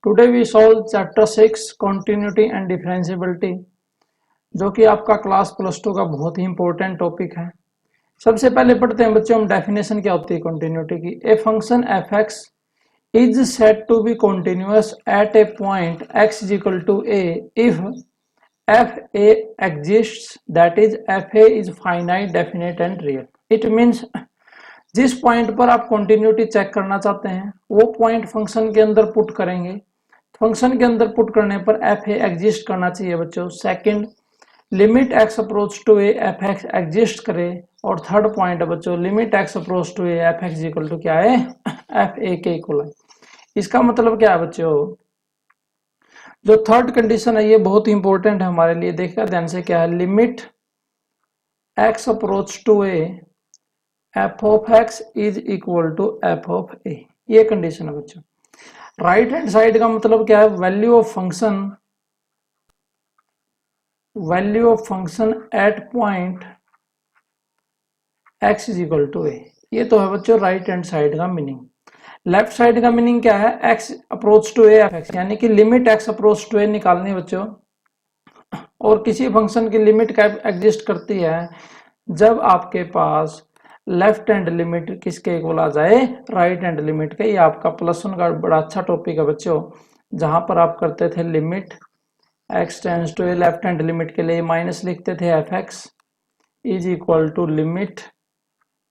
Today we solve chapter 6 continuity and differentiability, जो कि आपका क्लास +2 का बहुत ही इंपॉर्टेंट टॉपिक है। सबसे पहले पढ़ते हैं बच्चों हम डेफिनेशन क्या होती है कॉन्टिन्यूटी की। A function f x is said to be continuous at a point x is equal to a if f a exists, that is f a is finite, definite and real. It means जिस पॉइंट पर आप continuity check करना चाहते हैं वो point function के अंदर पुट करेंगे। फंक्शन के अंदर पुट करने पर एफ ए एग्जिस्ट करना चाहिए बच्चों। Second, limit x approach to a f x exist करे। और थर्ड पॉइंट है बच्चों, limit x approach to a f x equal to क्या है, एफ ए के इक्वल है। इसका मतलब क्या है बच्चों, जो थर्ड कंडीशन है ये बहुत ही इंपॉर्टेंट है हमारे लिए। देखिएगा ध्यान से, क्या है, limit x approach to a f of x is equal to f of a, ये कंडीशन है बच्चों। राइट हैंड साइड का मतलब क्या है, value of function at point x is equal to a, ये तो है बच्चों राइट हैंड साइड का मीनिंग। लेफ्ट साइड का मीनिंग क्या है, x approach to a f x, यानी कि limit x approach to a निकालनी है बच्चों। और किसी फंक्शन की लिमिट क्या एग्जिस्ट करती है जब आपके पास लेफ्ट हैंड लिमिट किसके इक्वल आ जाए, राइट हैंड लिमिट के। ये आपका +1 का बड़ा अच्छा टॉपिक है बच्चों, जहां पर आप करते थे limit x tends to a, left hand limit के लिए माइनस लिखते थे, f x is equal to limit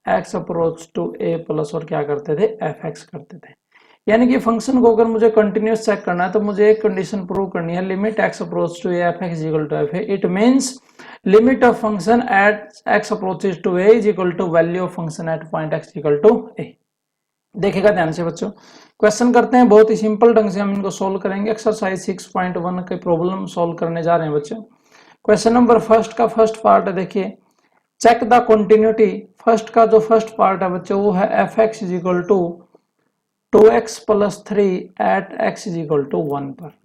x approach to a plus, और क्या करते थे, एफ एक्स करते थे। यानी कि फंक्शन को अगर मुझे कंटिन्यूस चेक करना है तो मुझे एक कंडीशन प्रूव करनी है, limit x approach to a f x equal to f a. It means limit of function at x approaches to a is equal to value of function at point x equal to a। देखिएगा ध्यान से बच्चों, question करते हैं, बहुत ही simple ढंग से हम इनको सोल्व करेंगे। एक्सरसाइज 6.1 के प्रॉब्लम सोल्व करने जा रहे हैं बच्चों। क्वेश्चन नंबर फर्स्ट का फर्स्ट पार्ट है, देखिए, चेक द कंटिन्यूटी। फर्स्ट का जो फर्स्ट पार्ट है बच्चों वो है f x is equal to 2x + 3 at x is equal to 1 पर।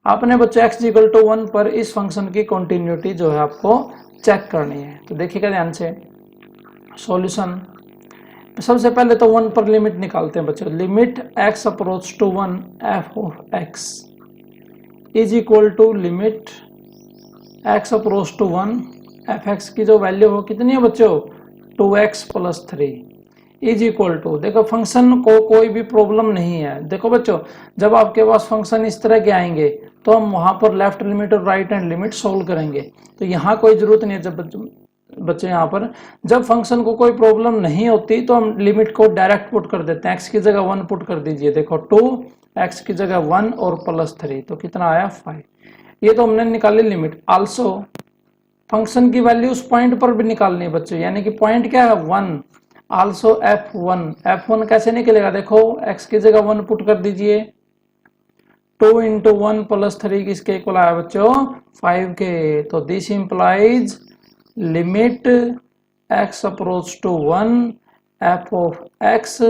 आपने बच्चों x इक्वल टू 1 पर इस फंक्शन की कंटिन्यूटी जो है आपको चेक करनी है। तो देखिएगा ध्यान से सॉल्यूशन। सबसे पहले तो 1 पर लिमिट निकालते हैं बच्चों। Limit x approach to 1 f of x is equal to limit x approach to 1 f x की जो वैल्यू हो कितनी है बच्चों, 2x + 3 इज इक्वल टू, देखो फंक्शन को कोई भी प्रॉब्लम नहीं है। देखो बच्चों, जब आपके पास फंक्शन इस तरह के आएंगे तो हम वहां पर लेफ्ट लिमिट और राइट हैंड लिमिट सोल्व करेंगे, तो यहाँ कोई जरूरत नहीं है। जब बच्चों यहाँ पर जब फंक्शन को कोई प्रॉब्लम नहीं होती तो हम लिमिट को डायरेक्ट पुट कर देते हैं। x की जगह 1 पुट कर दीजिए, देखो 2, x की जगह 1 और +3, तो कितना आया 5। ये तो हमने निकाली लिमिट। आल्सो फंक्शन की वैल्यू उस पॉइंट पर भी निकालनी है बच्चों, यानी कि पॉइंट क्या है 1। आल्सो F1 कैसे निकलेगा, देखो x की जगह 1 पुट कर दीजिए, 2 × 1 + 3 किसके इक्वल आया बच्चों, 5 के। तो this implies limit x approach to 1 f of x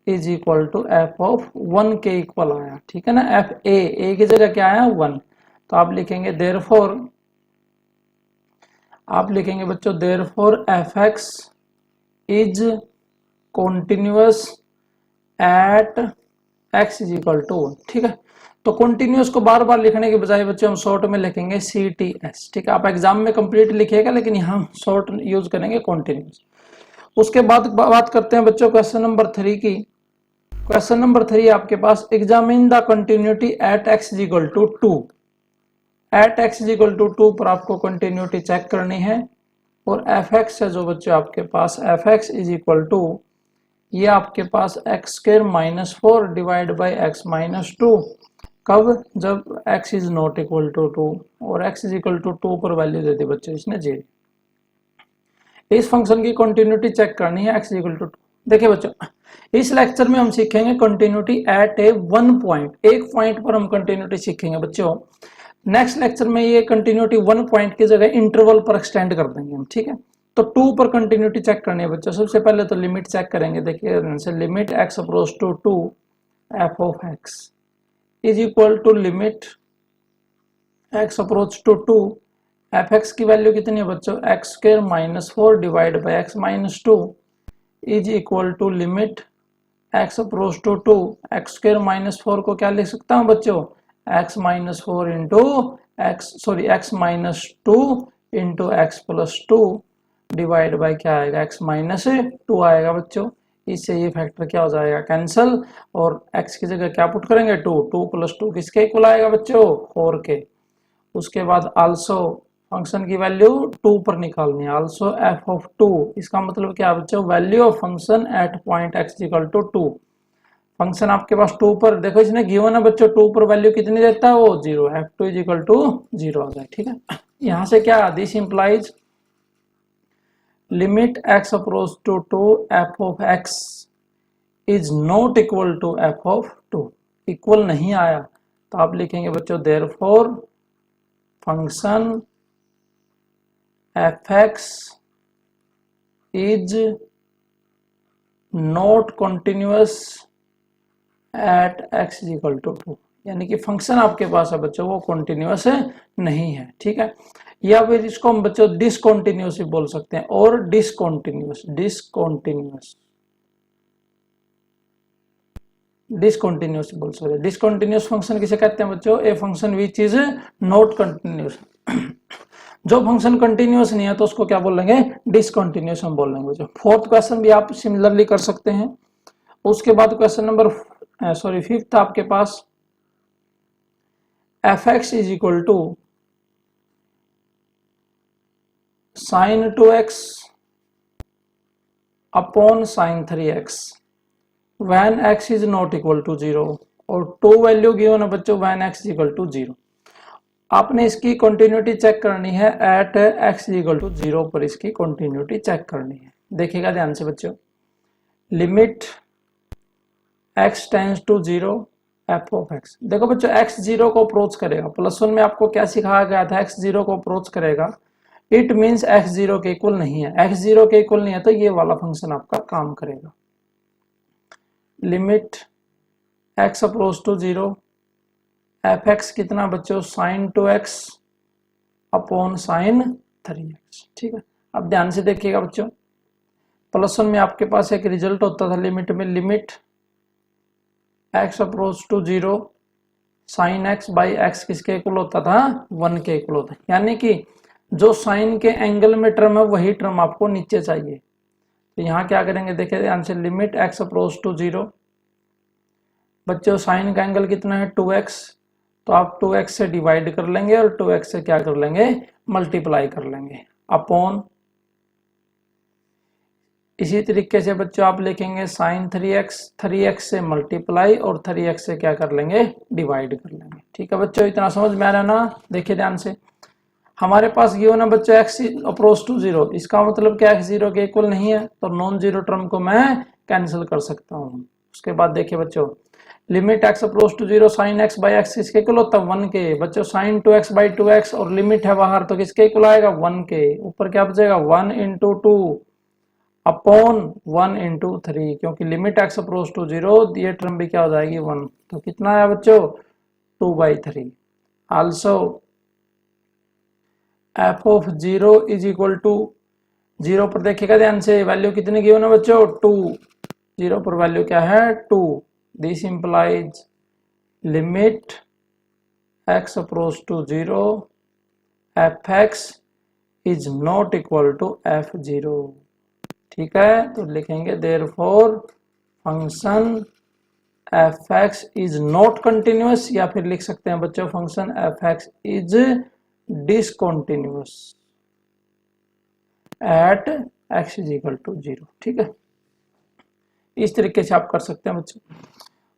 is equal to f of 1 के इक्वल आया, ठीक है ना। f a की जगह क्या आया 1, तो आप लिखेंगे देयरफॉर, आप लिखेंगे बच्चों therefore f x is continuous at x is equal to 1, ठीक है। तो कॉन्टिन्यूअस को बार बार लिखने के बजाय बच्चों हम शॉर्ट में लिखेंगे CTS, ठीक है। आप एग्जाम में कंप्लीट लिखिएगा लेकिन यहाँ शॉर्ट यूज करेंगे कॉन्टिन्यूअस। उसके बाद बात करते हैं बच्चों क्वेश्चन नंबर 3 की। क्वेश्चन नंबर 3 आपके पास, examine the continuity at x is equal to 2। At x is equal to 2 पर आपको कंटिन्यूटी चेक करनी है। और एफ एक्स है जो बच्चों आपके पास, f x is equal to, ये आपके पास x² - 4 डिवाइड बाई x - 2। कब, जब x is not equal to 2 और x इज इक्वल टू 2 पर वैल्यू दे दी बच्चों इसने 0। इस फंक्शन की कंटिन्यूटी चेक करनी है x इक्वल टू 2। देखिए बच्चों, इस लेक्चर में हम सीखेंगे कंटिन्यूटी एट ए 1 पॉइंट, एक पॉइंट पर हम कंटिन्यूटी सीखेंगे बच्चों। नेक्स्ट लेक्चर में ये कंटिन्यूटी 1 पॉइंट की जगह इंटरवल पर एक्सटेंड कर देंगे हम, ठीक है। तो 2 पर कंटिन्यूटी चेक करनी है बच्चों। सबसे पहले तो लिमिट चेक करेंगे, देखिए limit x approach to 2 f of x is equal to limit x approach to 2 f x की वैल्यू कितनी है बच्चों, x² - 4 divide by x - 2 is equal to limit x approach to 2, x square minus 4 को क्या लिख सकता हूँ बच्चों, x minus 4 into x minus 2 into x plus 2 divide by क्या आएगा, एक्स माइनस 2 आएगा बच्चों। इससे ये फैक्टर क्या हो जाएगा, कैंसल, और x की जगह क्या पुट करेंगे 2, 2 प्लस 2 किसके इक्वल आएगा बच्चों, 4 के। उसके बाद आल्सो फंक्शन की वैल्यू 2 पर निकालनी है, आल्सो एफ ऑफ 2, इसका मतलब क्या बच्चों, value of function at point x equal to 2। Function आपके पास 2 पर, देखो इसने गिवन है बच्चों 2 पर वैल्यू कितनी देता है वो 0, f2 इज इक्वल टू 0 आ जाए, ठीक है। यहाँ से क्या, this implies limit x approach to 2 f of x is not equal to f of 2, equal नहीं आया तो आप लिखेंगे बच्चों therefore function fx is not continuous at x is equal to 2, यानी कि फंक्शन आपके पास है बच्चों वो कॉन्टिन्यूअस नहीं है, ठीक है। या फिर इसको हम बच्चों डिसकॉन्टिन्यूअस भी बोल सकते हैं, और डिसकॉन्टिन्यूअस बोल सकते हैं। डिसकॉन्टिन्यूअस फंक्शन किसे कहते हैं बच्चों, a function which is not continuous. जो फंक्शन कंटिन्यूअस नहीं है तो उसको क्या बोलेंगे, डिसकंटिन्यूअस हम बोलेंगे बच्चों। फोर्थ क्वेश्चन भी आप सिमिलरली कर सकते हैं। उसके बाद क्वेश्चन नंबर फिफ्थ आपके पास f x is equal to sine 2x upon sine 3x when x is not equal to 0, और 2 वैल्यू गिवन है बच्चों when x is equal to 0। आपने इसकी कंटिन्यूटी चेक करनी है एट x इक्वल टू 0 पर, इसकी कंटिन्यूटी चेक करनी है। देखिएगा ध्यान से बच्चों, limit x tends to 0 f of x। देखो बच्चों x 0 को अप्रोच करेगा, +1 में आपको क्या सिखाया गया था, x 0 को अप्रोच करेगा, इट मीन्स x 0 के इक्वल नहीं है। x 0 के इक्वल नहीं है तो ये वाला फंक्शन आपका काम करेगा। Limit x approach to 0 f x कितना बच्चों, sign 2x upon sine 3x, ठीक है। अब ध्यान से देखिएगा बच्चों, +1 में आपके पास एक रिजल्ट होता था लिमिट में, limit x approach to 0 sine x by x किसके इक्वल होता था, 1 के इक्वल होता है। यानी कि जो साइन के एंगल में टर्म है वही टर्म आपको नीचे चाहिए। तो यहाँ क्या करेंगे, देखिए ध्यान से, लिमिट x अप्रोच टू 0 बच्चों साइन का एंगल कितना है 2x, तो आप 2x से डिवाइड कर लेंगे और 2x से क्या कर लेंगे, मल्टीप्लाई कर लेंगे, अपॉन। इसी तरीके से बच्चों आप लिखेंगे साइन 3x से मल्टीप्लाई और 3x से क्या कर लेंगे, डिवाइड कर लेंगे, ठीक है बच्चों। इतना समझ में आ रहा है ना। देखिए ध्यान से, हमारे पास गिवन है बच्चों x अप्रोच टू 0, इसका मतलब क्या x 0 के इक्वल नहीं है, तो नॉन जीरो टर्म को मैं कैंसिल कर सकता हूँ। उसके बाद देखिए बच्चों, limit x approach to 0 sine x by x किसके इक्वल होता है, 1 के। बच्चों साइन 2x बाई 2x और लिमिट है बाहर तो किसके इक्वल आएगा, 1 के। ऊपर क्या बचेगा, 1 इंटू 2 अपॉन 1 इंटू 3, क्योंकि लिमिट x अप्रोच टू 0 ये टर्म भी क्या हो जाएगी 1, तो कितना आया बच्चों 2/3। Also f of 0 is equal to 0 पर देखिएगा ध्यान से, वैल्यू कितनी गिवन है बच्चों 2, 0 पर वैल्यू क्या है 2। This implies limit x approach to 0 fx is not equal to f0, ठीक है। तो लिखेंगे therefore function fx is not continuous, या फिर लिख सकते हैं बच्चों function fx is discontinuous at x is equal to 0, ठीक है। इस तरीके से आप कर सकते हैं बच्चों।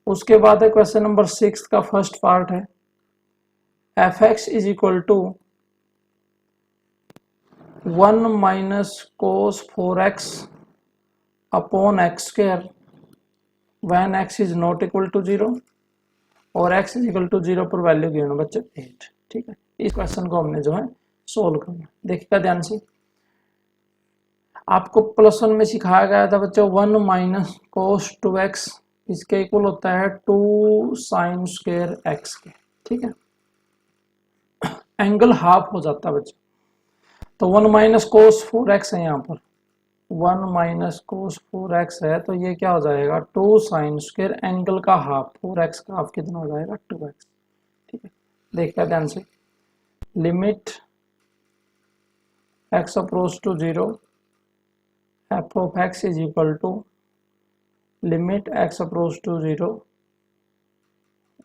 उसके बाद है क्वेश्चन नंबर 6 का फर्स्ट पार्ट है, f x is equal to 1 minus cos 4x upon x square when x is not equal to 0 और x इज इक्वल टू 0 पर वैल्यू गिवन है बच्चों 8, ठीक है। इस क्वेश्चन को हमने जो है सोल्व करना। देखिएगा ध्यान से, आपको +1 में सिखाया गया था बच्चों 1 माइनस कोस 2x इसके इक्वल होता है 2 साइन स्क्वायर x के, ठीक है। एंगल हाफ हो जाता है बच्चों, तो 1 माइनस कोस 4x है यहाँ पर, 1 माइनस कोस 4x है, तो ये क्या हो जाएगा 2 साइन स्क्वायर एंगल का हाफ, 4x का हाफ कितना हो जाएगा 2x। ठीक है, देखिए ध्यान से, limit x approach to 0 f of x is equal to limit x approach to 0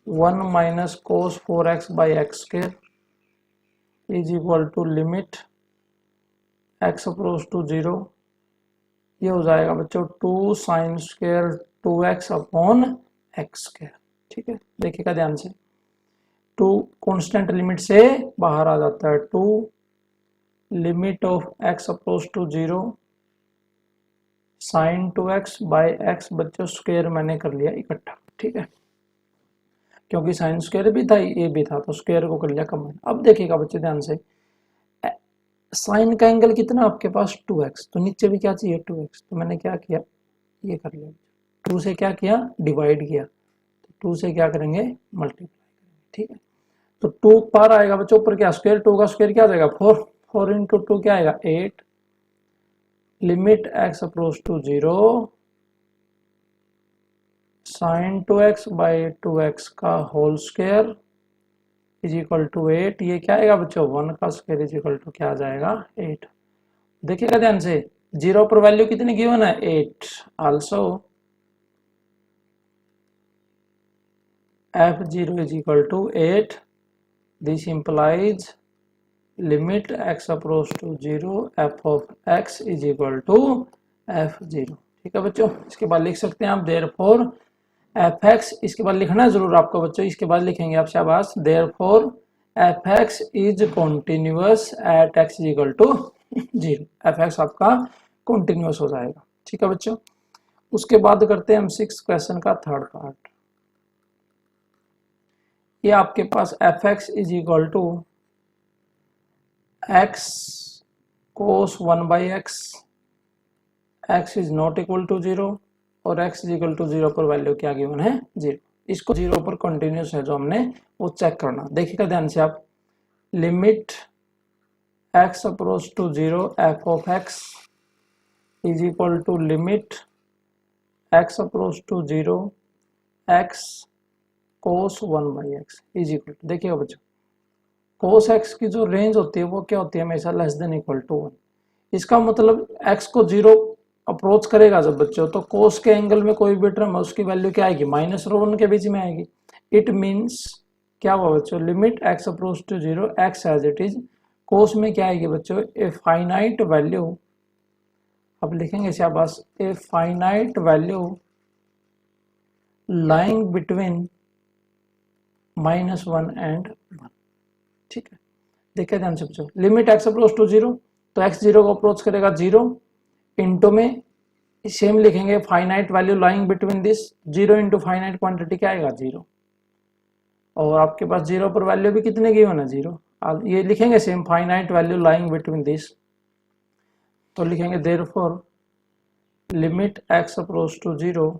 1 minus cos 4x by x square is equal to limit x approach to 0, ये हो जाएगा बच्चों 2 sine square 2x upon x square. ठीक है, देखिएगा ध्यान से, 2 constant limit से बाहर आ जाता है, 2 limit of x approach to 0 sine 2x by x, बच्चों स्क्वायर मैंने कर लिया इकट्ठा। ठीक है, क्योंकि साइन स्क्वायर भी था ये भी था, तो स्क्वायर को कर लिया कॉमन। अब देखिएगा बच्चे ध्यान से, साइन का एंगल कितना आपके पास 2x, तो नीचे भी क्या चाहिए 2x, तो मैंने क्या किया ये कर लिया, 2 से क्या किया डिवाइड किया, तो 2 से क्या करेंगे मल्टीप्लाई करेंगे। ठीक है, तो 2 पर आएगा बच्चों, ऊपर क्या स्क्वायर, 2 का स्क्वायर क्या आ जाएगा 4, 4 इंटू 2 क्या आएगा 8, limit x approach to 0 sine 2x by 2x का whole square is equal to 8, ये क्या आएगा बच्चों 1 का स्क्वायर इज इक्वल टू क्या आ जाएगा 8। देखिएगा ध्यान से, 0 पर वैल्यू कितनी गिवन है 8, also f0 is equal to 8, this implies limit x approach to 0 f of x is equal to f0। ठीक है बच्चों, इसके बाद लिख सकते हैं आप देयरफॉर fx, इसके बाद लिखना है जरूर आपको बच्चों, इसके बाद लिखेंगे आप शाबाश, therefore fx is continuous at x is equal to 0, fx आपका कॉन्टिन्यूअस हो जाएगा। ठीक है बच्चों, उसके बाद करते हैं हम 6 क्वेश्चन का थर्ड पार्ट। ये आपके पास fx is equal to x cos 1 by x, x is not equal to 0 और x इज इक्वल टू 0 पर वैल्यू क्या गिवन है 0, इसको 0 पर कंटिन्यूस है जो हमने वो चेक करना। देखिएगा ध्यान से आप, limit x approach to 0 f of x is equal to limit x approach to 0 x cos 1 by x is equal to, देखिएगा बच्चों cos x की जो रेंज होती है वो क्या होती है हमेशा लेस देन इक्वल टू 1, इसका मतलब x को 0 अप्रोच करेगा जब बच्चों, तो cos के एंगल में कोई भी टर्म है उसकी वैल्यू क्या आएगी माइनस और 1 के बीच में आएगी। इट मींस क्या हुआ बच्चों, limit x approach to 0 x as it is, cos में क्या आएगी बच्चों ए फाइनाइट वैल्यू, अब लिखेंगे शाबाश, a finite value lying between -1 and 1। ठीक है, देखिए ध्यान से बच्चों, लिमिट x अप्रोच टू 0, तो x 0 को अप्रोच करेगा 0, इंटू में सेम लिखेंगे finite value lying between this, 0 into finite quantity क्या आएगा 0, और आपके पास 0 पर वैल्यू भी कितने की होना 0, ये लिखेंगे same finite value lying between this, तो लिखेंगे therefore limit x approach to 0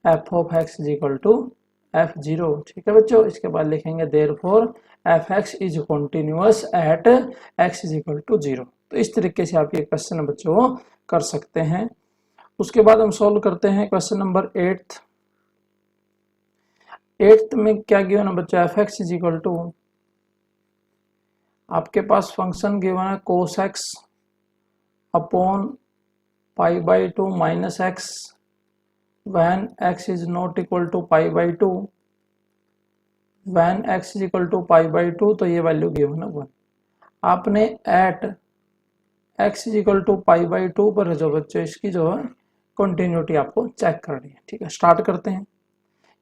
f of x is equal to f0। ठीक है बच्चों, इसके बाद लिखेंगे therefore fx is continuous at x is equal to 0। तो इस तरीके से आप ये क्वेश्चन बच्चों कर सकते हैं। उसके बाद हम सॉल्व करते हैं क्वेश्चन नंबर 8th में क्या गिवन है बच्चा, fx इज इक्वल टू, आपके पास फंक्शन गिवन है cos x upon pi by 2 minus x when x is not equal to pi by 2, when x is equal to pi by 2, तो ये value given है 1। आपने eight x is equal to pi by 2 पर जो बच्चों इसकी जो है कंटिन्यूटी आपको चेक करनी है। ठीक है, स्टार्ट करते हैं।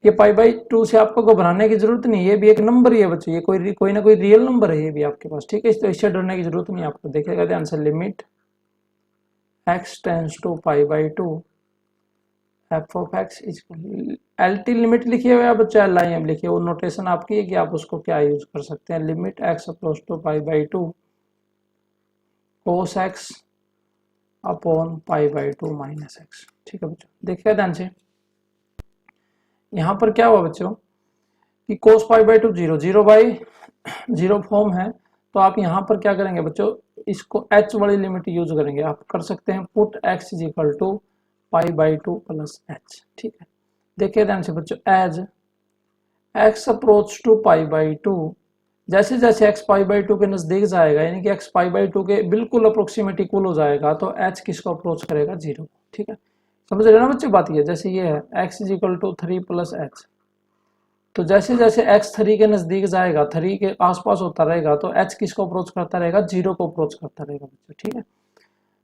ये पाई बाई 2 से आपको घबराने की जरूरत नहीं, ये भी एक नंबर ही है बच्चों, ये कोई ना कोई रियल नंबर है ये भी आपके पास। ठीक है, तो इससे डरने की जरूरत नहीं आपको। देखिएगा ध्यान से, limit x tends to pi by 2 f of x is LT limit लिखिए हुआ बच्चा, LIM लिखिए, वो नोटेशन आपकी है कि आप उसको क्या यूज कर सकते हैं। Limit x approach to pi by 2 cos x upon pi by 2 minus x। ठीक है बच्चों, देखिएगा ध्यान से, यहाँ पर क्या हुआ बच्चों कि cos pi by 2 0 0 by 0 form है, तो आप यहाँ पर क्या करेंगे बच्चों, इसको h वाली लिमिट यूज करेंगे। आप कर सकते हैं put x is equal to π/2 plus h। ठीक है, देखिए ध्यान से बच्चों, एज x अप्रोच टू π/2, जैसे जैसे x π/2 के नजदीक जाएगा, यानी कि x π/2 के बिल्कुल अप्रोक्सीमेट इक्वल हो जाएगा, तो h किसको अप्रोच करेगा, 0। ठीक है, समझ रहे ना बच्चे बात। ये जैसे ये है x is equal to 3 plus h, तो जैसे जैसे x 3 के नजदीक जाएगा, 3 के आसपास होता रहेगा, तो h किसको अप्रोच करता रहेगा, 0 को अप्रोच करता रहेगा बच्चों। ठीक है,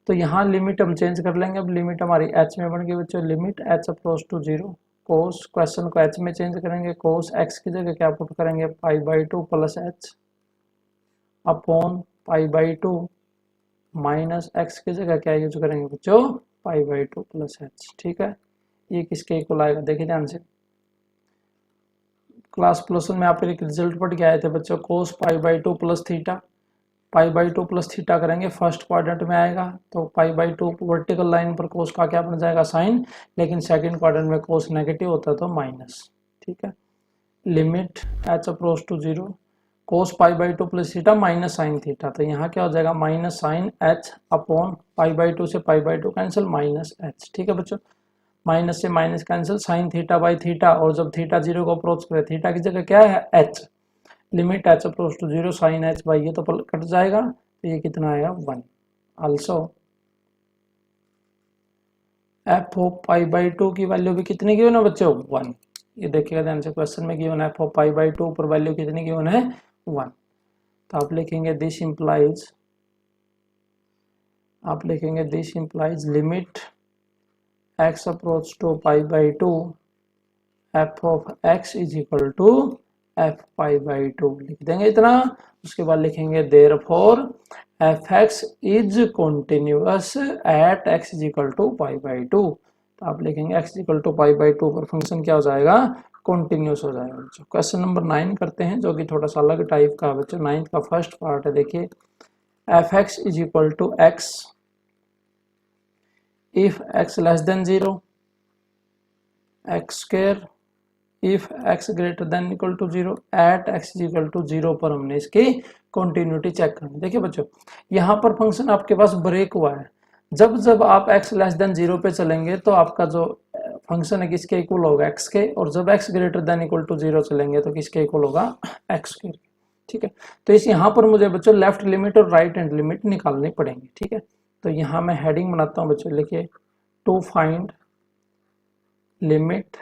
तो यहाँ लिमिट हम चेंज कर लेंगे। अब लिमिट हमारी h में बन गई बच्चों, limit h approach to 0, cos, question को h में चेंज करेंगे, कोस x की जगह क्या पुट करेंगे, π/2 plus h upon π/2 minus x की जगह क्या यूज करेंगे बच्चों, π/2 प्लस h। ठीक है, ये किसके इक्वल आएगा, देखिए ध्यान से। क्लास प्लस में आप एक रिजल्ट पढ़ के आए थे बच्चों, कोस π/2 प्लस थीटा, π/2 प्लस थीटा करेंगे, फर्स्ट क्वाड्रेंट में आएगा, तो π/2 वर्टिकल लाइन पर कोस का क्या बन जाएगा, साइन, लेकिन सेकंड क्वाड्रेंट में कोस नेगेटिव होता है तो माइनस। ठीक है, limit h approach to 0, cos π/2 plus theta minus sine theta, तो यहाँ क्या हो जाएगा, माइनस साइन h अपॉन π/2 से π/2 कैंसिल, माइनस h। ठीक है बच्चों, माइनस से minus cancel, sine theta by theta, और जब थीटा 0 को अप्रोच करे, थीटा की जगह क्या है, h, limit h approach to 0 sine h by, ये तो कट जाएगा, तो ये कितना आएगा, 1। आल्सो f ऑफ π/2 की वैल्यू भी कितनी गिवन है बच्चों, 1। ये देखिएगा ध्यान से, क्वेश्चन में गिवन है f ऑफ π/2 पर वैल्यू कितनी गिवन है, 1। तो आप लिखेंगे this implies limit x approach to π/2 f of x is equal to f π/2 लिख देंगे इतना। उसके बाद लिखेंगे therefore fx is continuous at x is equal to π/2। तो आप लिखेंगे x इज इक्वल टू π/2 पर फंक्शन क्या हो जाएगा, कॉन्टिन्यूअस हो जाएगा बच्चों। क्वेश्चन नंबर 9 करते हैं, जो कि थोड़ा सा अलग टाइप का है बच्चों। 9th का फर्स्ट पार्ट है, देखिए fx is equal to x if x less than 0, x square if x greater than equal to 0 at x is equal to 0 पर हमने इसकी कंटिन्यूटी चेक करनी। देखिए बच्चों, यहाँ पर फंक्शन आपके पास ब्रेक हुआ है, जब जब आप x लेस देन 0 पे चलेंगे तो आपका जो फंक्शन है किसके इक्वल होगा, x के, और जब x greater than equal to 0 चलेंगे तो किसके इक्वल होगा, x के। ठीक है, तो इस यहाँ पर मुझे बच्चों लेफ्ट लिमिट और राइट हैंड लिमिट निकालनी पड़ेंगी। ठीक है, तो यहाँ मैं हेडिंग बनाता हूँ बच्चों, लिखिए to find limit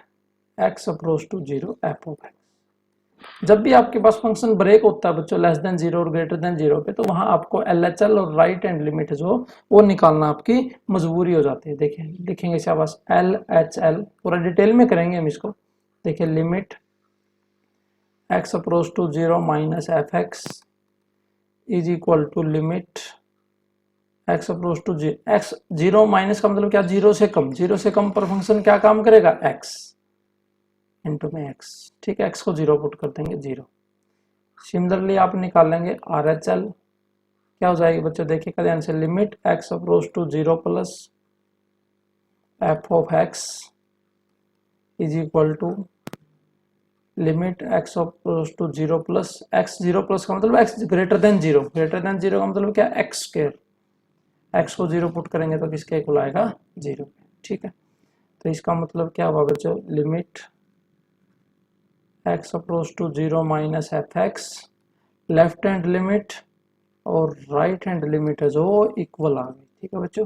x approach to 0 f of x। जब भी आपके पास फंक्शन ब्रेक होता है बच्चों लेस देन 0 और ग्रेटर देन 0 पे, तो वहां आपको LHL और राइट हैंड लिमिट जो वो निकालना आपकी मजबूरी हो जाती है। देखिए लिखेंगे इसके पास LHL, पूरा डिटेल में करेंगे हम इसको। देखिए limit x approach to 0 minus fx is equal to limit x approach to x, 0 minus का मतलब क्या, 0 से कम, 0 से कम पर फंक्शन क्या काम करेगा, x इंटू में x। ठीक है, x को 0 पुट कर देंगे, 0। सिमिलरली आप निकाल लेंगे RHL, क्या हो जाएगी बच्चों, देखिए ध्यान से, limit x approach to 0 plus f of x is equal to limit x approach to 0 plus x, 0 plus का मतलब x greater than 0, greater than 0 का मतलब क्या, x स्क्वायर, x को 0 पुट करेंगे तो किसके इक्वल आएगा, 0। ठीक है, तो इसका मतलब क्या हुआ बच्चों, limit x approach to 0 minus fx, left hand limit और राइट हैंड लिमिट है जो इक्वल आ गई। ठीक है बच्चों,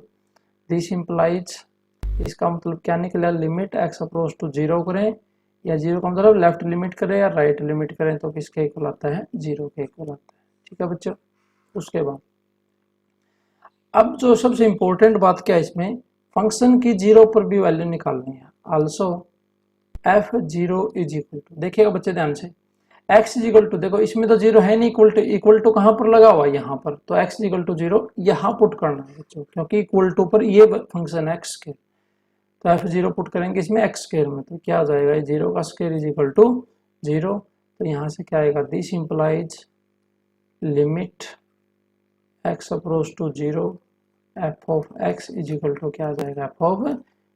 दिस इंप्लाइज, इसका मतलब क्या निकला, लिमिट x अप्रोच टू 0 करें या 0 का मतलब लेफ्ट लिमिट करें या राइट लिमिट करें तो किसके इक्वल आता है, 0 के इक्वल आता है। ठीक है बच्चों, उसके बाद अब जो सबसे इंपॉर्टेंट बात क्या है इसमें, फंक्शन की 0 पर भी वैल्यू निकालनी है। Also f0 is equal to, देखिएगा बच्चे ध्यान से, x इज इक्वल टू, देखो इसमें तो 0 है नहीं, इक्वल टू कहाँ पर लगा हुआ है, यहाँ पर, तो x इज इक्वल टू 0 यहाँ पुट करना है बच्चों, क्योंकि इक्वल टू पर ये फंक्शन है x के, तो f0 पुट करेंगे इसमें x स्क्वायर में, तो क्या आ जाएगा, 0 का स्क्वायर इज इक्वल टू 0। तो यहाँ से क्या आएगा, this implies limit x approach to 0 f of x is equal to क्या आ जाएगा, f ऑफ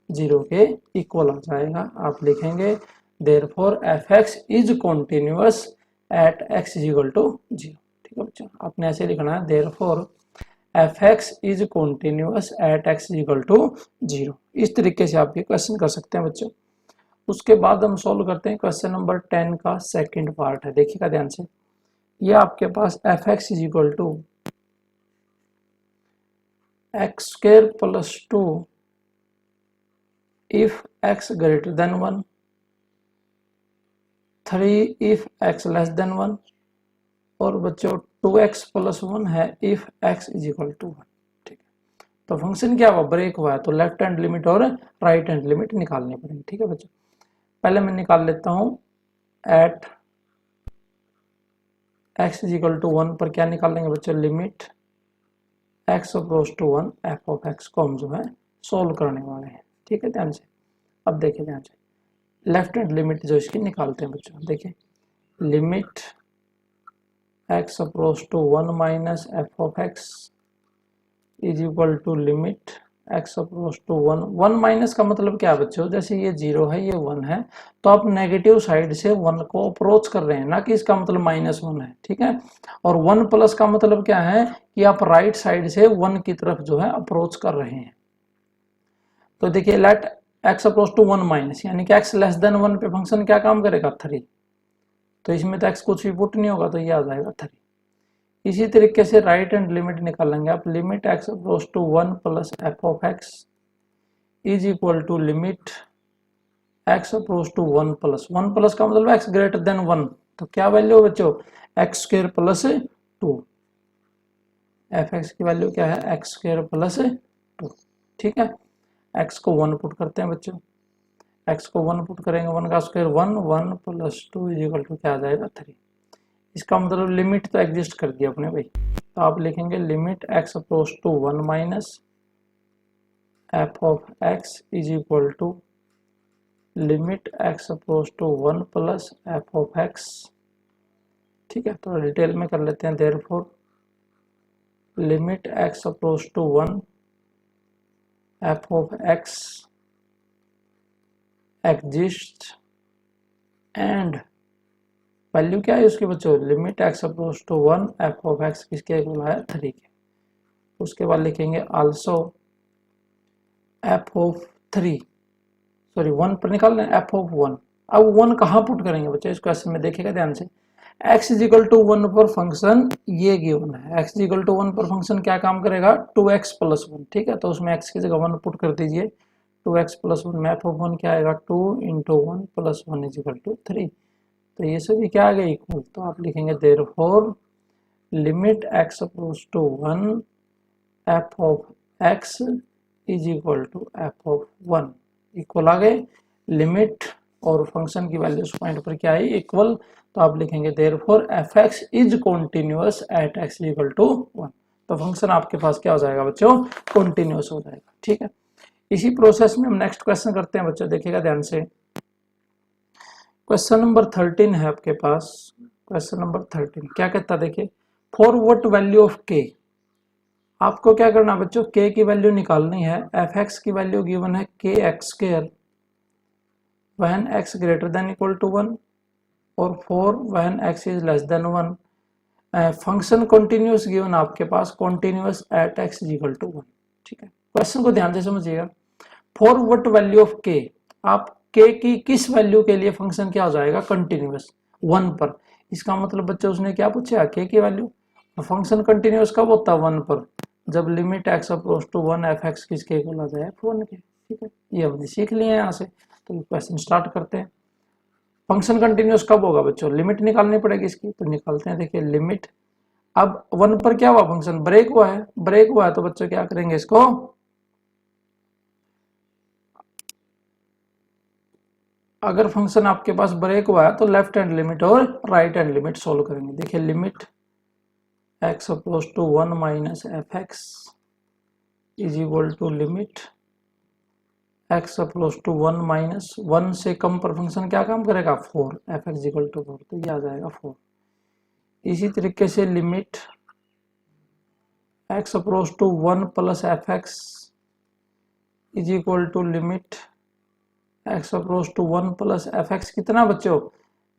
0 के इक्वल आ जाएगा। आप लिखेंगे therefore fx is continuous at x is equal to 0। ठीक है बच्चों, आपने ऐसे लिखना है therefore fx is continuous at x equal to 0। इस तरीके से आप ये क्वेश्चन कर सकते हैं बच्चों। उसके बाद हम सॉल्व करते हैं क्वेश्चन नंबर 10 का सेकंड पार्ट है, देखिएगा ध्यान से। ये आपके पास fx is equal to x square plus 2 if x greater than 1, 3 if x less than 1, और बच्चों 2x प्लस 1 है if x is equal to 1। ठीक है, तो फंक्शन क्या हुआ, ब्रेक हुआ है, तो लेफ्ट हैंड लिमिट और राइट हैंड लिमिट निकालनी पड़ेगी। ठीक है बच्चों, पहले मैं निकाल लेता हूं at x is equal to 1 पर क्या निकालेंगे बच्चों, limit x approach to 1 f of x को हम जो है सोल्व करने वाले हैं। ठीक है, ध्यान से अब देखिए, ध्यान से लेफ्ट हैंड लिमिट जो इसकी निकालते हैं बच्चों। देखिए limit x approach to 1 minus f of x is equal to limit x approach to 1। 1 minus का मतलब क्या है बच्चों, जैसे ये 0 है ये 1 है, तो आप नेगेटिव साइड से 1 को अप्रोच कर रहे हैं, ना कि इसका मतलब -1 है। ठीक है, और 1 प्लस का मतलब क्या है कि आप राइट साइड से 1 की तरफ जो है अप्रोच कर रहे हैं। तो देखिए let x approach to 1 minus, यानी कि x लेस देन 1 पे फंक्शन क्या काम करेगा, 3। तो इसमें तो x कुछ भी पुट नहीं होगा, तो ये आ जाएगा 3। इसी तरीके से राइट हैंड लिमिट निकालेंगे आप, limit x approach to 1 plus f of x is equal to limit x approach to 1 plus 1 plus का मतलब x ग्रेटर देन 1, तो क्या वैल्यू है बच्चों, x स्क्वायर प्लस 2। fx की वैल्यू क्या है, x स्क्वायर प्लस 2। ठीक है, x को 1 पुट करते हैं बच्चों, x को 1 पुट करेंगे, 1 का square 1, 1 plus 2 is equal to क्या आ जाएगा, 3। इसका मतलब लिमिट तो एग्जिस्ट कर दिया अपने भाई, तो आप लिखेंगे limit x approach to 1 minus f of x is equal to limit x approach to 1 plus f of x। ठीक है, तो डिटेल में कर लेते हैं, therefore limit x approach to 1 f of x exist and value क्या है उसके बच्चों, limit x approach to 1 f of x किसके इक्वल है, 3 के। उसके बाद लिखेंगे आल्सो f ऑफ 3, सॉरी 1 पर निकाल लें f ऑफ 1। अब 1 कहाँ पुट करेंगे बच्चों, इस क्वेश्चन में देखिएगा ध्यान से। x इज इक्वल टू 1 पर फंक्शन ये गिवन है, x इज इक्वल टू 1 पर फंक्शन क्या काम करेगा, 2x प्लस 1। ठीक है, तो उसमें x की जगह 1 पुट कर दीजिए, 2x प्लस 1 में f ऑफ 1 क्या आएगा, 2 into 1 plus 1 is equal to 3। तो ये सभी क्या आ गया, इक्वल। तो आप लिखेंगे therefore limit x approach to 1 f of x is equal to f of 1 equal आ गए। लिमिट और फंक्शन की वैल्यू उस पॉइंट पर क्या है, इक्वल। तो आप लिखेंगे therefore fx is continuous at x equal to 1। तो फंक्शन आपके पास क्या हो जाएगा बच्चों, कॉन्टिन्यूअस हो जाएगा। ठीक है, इसी प्रोसेस में हम नेक्स्ट क्वेश्चन करते हैं बच्चों, देखिएगा ध्यान से। क्वेश्चन नंबर 13 है आपके पास। क्वेश्चन नंबर 13 क्या कहता है, देखिए for what value of k, आपको क्या करना है बच्चों, k की वैल्यू निकालनी है। fx की वैल्यू गिवन है kx square when x greater than equal to 1 और 4 when x is less than 1। Function continuous given आपके पास, continuous at x is equal to 1। ठीक है, क्वेश्चन को ध्यान से समझिएगा। For what value of k, आप k की किस वैल्यू के लिए फंक्शन क्या हो जाएगा, कंटिन्यूअस 1 पर। इसका मतलब बच्चों उसने क्या पूछा, k की वैल्यू। फंक्शन कंटिन्यूअस कब होता है, 1 पर, जब limit x approach to 1 fx किसके इक्वल आ जाए, 1 के। ठीक है, ये हमने सीख लिए यहाँ से। तो क्वेश्चन स्टार्ट करते हैं। फंक्शन कंटिन्यूअस कब होगा बच्चों, लिमिट निकालनी पड़ेगी इसकी, तो निकालते हैं। देखिए लिमिट, अब 1 पर क्या हुआ, फंक्शन ब्रेक हुआ है, ब्रेक हुआ है तो बच्चों क्या करेंगे इसको, अगर फंक्शन आपके पास ब्रेक हुआ है तो लेफ्ट हैंड लिमिट और राइट हैंड लिमिट सोल्व करेंगे। देखिए limit x approach to 1 minus fx is equal to limit x approach to 1 minus 1 से कम पर फंक्शन क्या काम करेगा, 4 fx इक्वल टू 4, तो ये आ जाएगा 4। इसी तरीके से limit x approach to 1 plus fx is equal to limit x approach to 1 plus fx कितना बच्चों,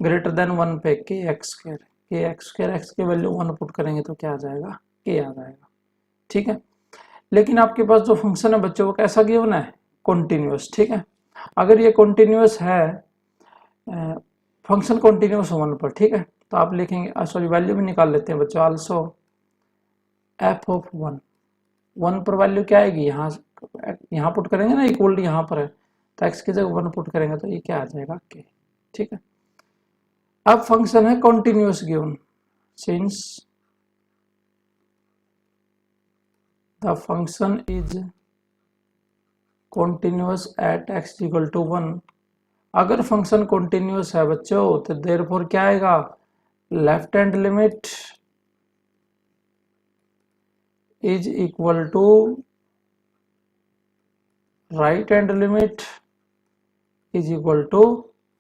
ग्रेटर देन 1 पे kx square. K x square, x की वैल्यू 1 पुट करेंगे तो क्या आ जाएगा, के आ जाएगा। ठीक है, लेकिन आपके पास जो फंक्शन है बच्चों वो कैसा गिवन है, कॉन्टिन्यूस। ठीक है, अगर ये कॉन्टिन्यूस है, फंक्शन कॉन्टिन्यूस 1 पर, ठीक है, तो आप लिखेंगे, सॉरी वैल्यू भी निकाल लेते हैं बच्चों, आल्सो एफ ऑफ 1 पर वैल्यू क्या आएगी, यहाँ पुट करेंगे ना, इक्वल टू यहाँ पर है, तो एक्स की जगह 1 पुट करेंगे तो ये क्या आ जाएगा, के। ठीक है, अब फंक्शन है continuous given, since the function is continuous at x equal to 1, अगर फंक्शन कॉन्टिन्यूस है बच्चों तो देयरफॉर क्या आएगा, left hand limit is equal to right hand limit is equal to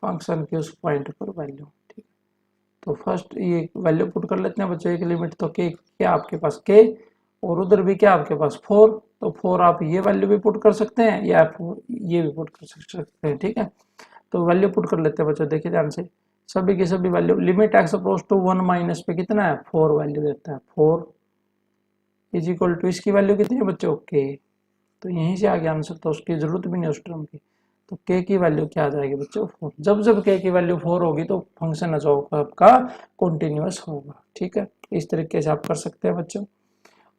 function के उस पॉइंट पर वैल्यू। ठीक है, तो फर्स्ट ये वैल्यू पुट कर लेते हैं बच्चों, एक लिमिट तो के क्या आपके पास के, और उधर भी क्या आपके पास 4, तो 4 आप ये वैल्यू भी पुट कर सकते हैं या ये भी पुट कर सकते हैं। ठीक है, तो वैल्यू पुट कर लेते हैं बच्चों, देखिए ध्यान से, सभी की सभी value, limit x approach to 1 minus पे कितना है, 4 वैल्यू देता है, 4 इज इक्वल टू, इसकी वैल्यू कितनी है बच्चों, के, तो यहीं से आगे आंसर, तो उसकी जरूरत भी नहीं उस टर्म की, तो के की वैल्यू क्या आ जाएगी बच्चों, 4। जब जब के की वैल्यू 4 होगी तो फंक्शन जो आपका कॉन्टिन्यूस होगा। ठीक है, इस तरीके से आप कर सकते हैं बच्चों।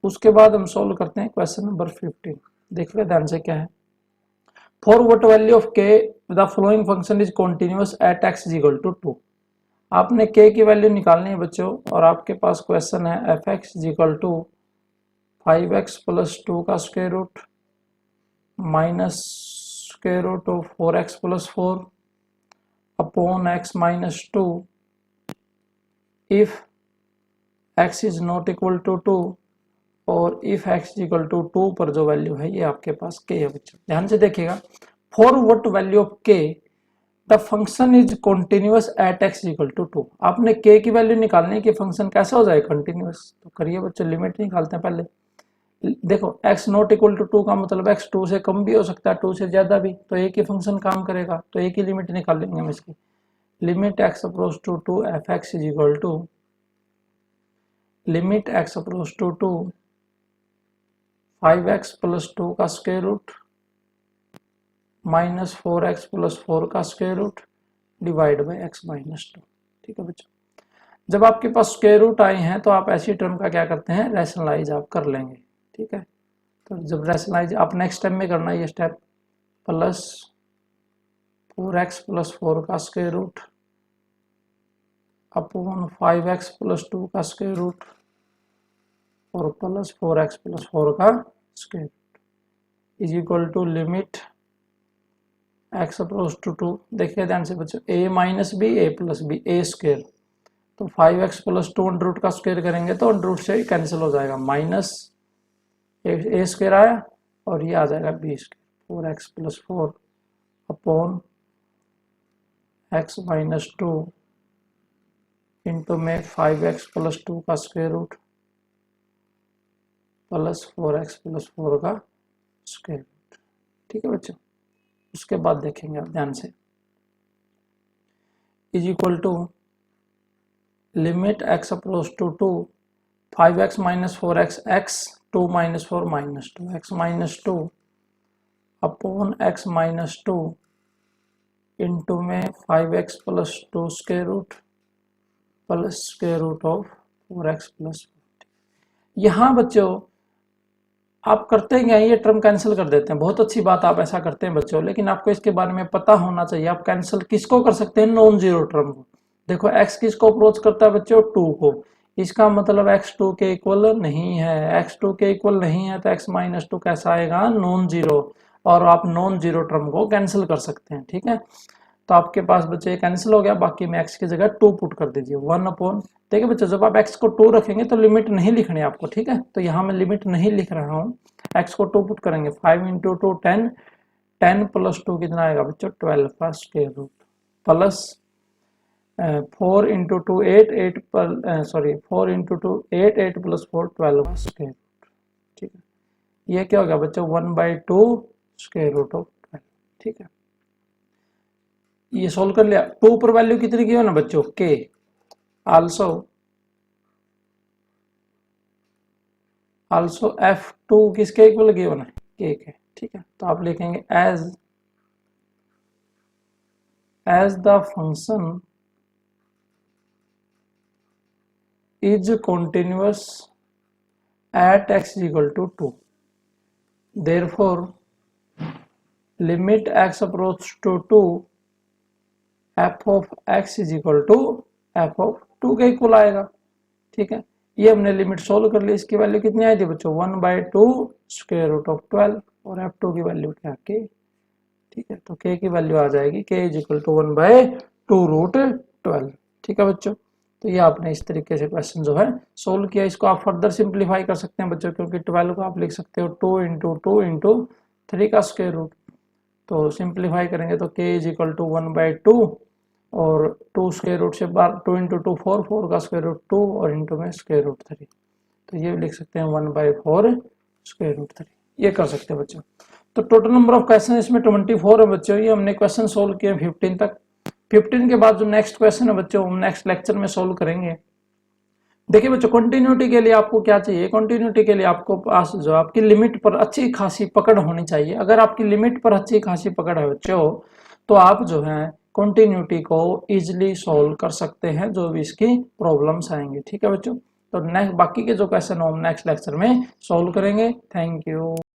उसके बाद हम सॉल्व करते हैं क्वेश्चन नंबर 15, देखिए ध्यान से क्या है, for what value of k the following function is continuous at x is equal to 2। आपने के की वैल्यू निकालनी है बच्चों, और आपके पास क्वेश्चन है f x is equal to 5x plus 2 का square root minus square root of 4x plus 4 upon x minus 2 if x is not equal to 2, और इफ x इक्वल टू 2 पर जो वैल्यू है ये आपके पास k है बच्चों। ध्यान से देखिएगा, for what value of k the function is continuous at x equal to 2। आपने k की वैल्यू निकालनी है कि फंक्शन कैसा हो जाए, कंटिन्यूस, तो करिए बच्चों, लिमिट निकालते हैं पहले। देखो x नॉट इक्वल टू 2 का मतलब x 2 से कम भी हो सकता है, 2 से ज्यादा भी, तो एक ही फंक्शन काम करेगा, तो एक ही लिमिट निकाल लेंगे हम इसकी, limit x approach to 2 f x is equal to limit x approach to 2 5x plus 2 का square root minus 4x plus 4 का square root divide by x minus 2। ठीक है बच्चों, जब आपके पास स्क्वायर रूट आए हैं तो आप ऐसी टर्म का क्या करते हैं, रैशनलाइज आप कर लेंगे। ठीक है, तो जब रैशनलाइज आप नेक्स्ट स्टेप में करना है, ये स्टेप प्लस 4x प्लस 4 का square root upon 5x plus 2 का स्क्वायर रूट और प्लस 4x प्लस 4 का square root is equal to limit x approach to 2। देखिए ध्यान से बच्चों, a minus b a plus b a square, तो 5x plus 2 under root का square करेंगे तो अंडर रूट से ही कैंसिल हो जाएगा, माइनस ए स्क्वायर आया और ये आ जाएगा b square, 4x plus 4 upon x minus 2 into में 5x प्लस 2 का square root plus 4x plus 4 का स्क्वायर रूट। ठीक है बच्चों, उसके बाद देखेंगे आप ध्यान से, is equal to limit x approach to 2 5x minus 4x x 2 minus 4 minus 2 x minus 2 upon x minus 2 into में 5x plus 2 square root plus square root of 4x plus. यहाँ बच्चों आप करते हैं क्या, ये टर्म कैंसिल कर देते हैं, बहुत अच्छी बात, आप ऐसा करते हैं बच्चों, लेकिन आपको इसके बारे में पता होना चाहिए। आप कैंसिल किसको कर सकते हैं, नॉन जीरो टर्म को। देखो x किसको अप्रोच करता है बच्चों, 2 को, इसका मतलब x 2 के इक्वल नहीं है, x 2 के इक्वल नहीं है तो x माइनस 2 कैसा आएगा, नॉन जीरो, और आप नॉन जीरो टर्म को कैंसिल कर सकते हैं। ठीक है, तो आपके पास बच्चे कैंसिल हो गया, बाकी में x की जगह 2 पुट कर दीजिए, 1 अपॉन, देखिए बच्चों जब आप x को 2 रखेंगे तो लिमिट नहीं लिखनी आपको। ठीक है, तो यहाँ मैं लिमिट नहीं लिख रहा हूँ, x को 2 पुट करेंगे, 5 इंटू 2 10, 10 प्लस 2 कितना आएगा बच्चों, 12 का स्क्वायर रूट प्लस 4 इंटू 2 8, 8 पर सॉरी 4 इंटू 2 8, 8 प्लस 4 12 का स्क्वायर रूट। ठीक है, ये क्या हो गया बच्चों, 1/2 स्क्वायर रूट ऑफ 12। ठीक है, ये सोल्व कर लिया। 2 पर वैल्यू कितनी की हो ना बच्चों, k, आल्सो आल्सो f2 किसके इक्वल गिवन है, k के, ठीक है। तो आप लिखेंगे as the function is continuous at x is equal to 2, therefore limit x approach to 2 f of x is equal to f of 2 के इक्वल आएगा, ठीक है। ये हमने लिमिट सोल्व कर ली, इसकी वैल्यू कितनी आई थी बच्चों 1/2 स्क्वायर रूट ऑफ 12 और f2 की वैल्यू क्या k, ठीक है। तो k की वैल्यू आ जाएगी k is equal to 1/2 root 12, ठीक है बच्चों। तो ये आपने इस तरीके से क्वेश्चन जो है सोल्व किया। इसको आप फर्दर सिंप्लीफाई कर सकते हैं बच्चों, क्योंकि 12 को आप लिख सकते हो 2 इंटू 2 इंटू 3 का स्क्वायर रूट। तो सिंप्लीफाई करेंगे तो k इज इक्वल टू 1/2 और 2 स्क्वायर रूट से 2 इंटू 2 4 का स्क्वायर रूट 2 और इंटू में स्क्वायर रूट 3। तो ये लिख सकते हैं 1/4 स्क्वायर रूट 3, ये कर सकते हैं बच्चों। तो टोटल नंबर ऑफ क्वेश्चन इसमें 24 है बच्चों। ये हमने क्वेश्चन सोल्व किए 15 तक। 15 के बाद जो नेक्स्ट क्वेश्चन है बच्चों हम नेक्स्ट लेक्चर में सोल्व करेंगे। देखिए बच्चों कंटिन्यूटी के लिए आपको क्या चाहिए, कंटिन्यूटी के लिए आपको पास जो आपकी लिमिट पर अच्छी खासी पकड़ होनी चाहिए। अगर आपकी लिमिट पर अच्छी खासी पकड़ है बच्चों तो आप जो है कंटिन्यूटी को इजिली सोल्व कर सकते हैं, जो भी इसकी प्रॉब्लम्स आएंगे, ठीक है बच्चों। तो नेक्स्ट बाकी के जो क्वेश्चन हम नेक्स्ट लेक्चर में सोल्व करेंगे। Thank you.